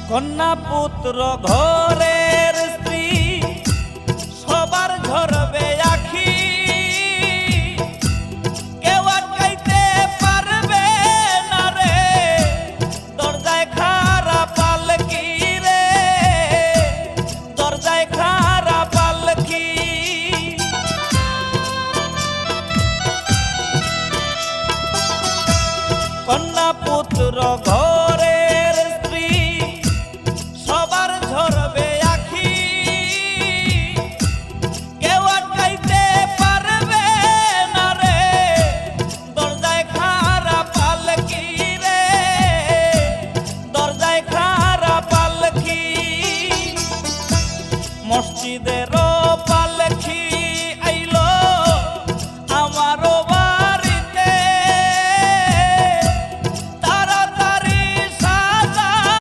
কন্যা পুত্র ঘরের স্ত্রী সবার ঝরবে আখি, কেউ আটকাইতে পারবে না রে, দরজায় খাড়া পালকি রে, দরজায় খাড়া পালকি। কন্যা পুত্র ঘরের স্ত্রী সবার ঝরবে আখি, কেউ আটকাইতে পারবে না রে, দরজায় খাড়া পালকি রে, দরজায় খাড়া পালকি। মসজিদের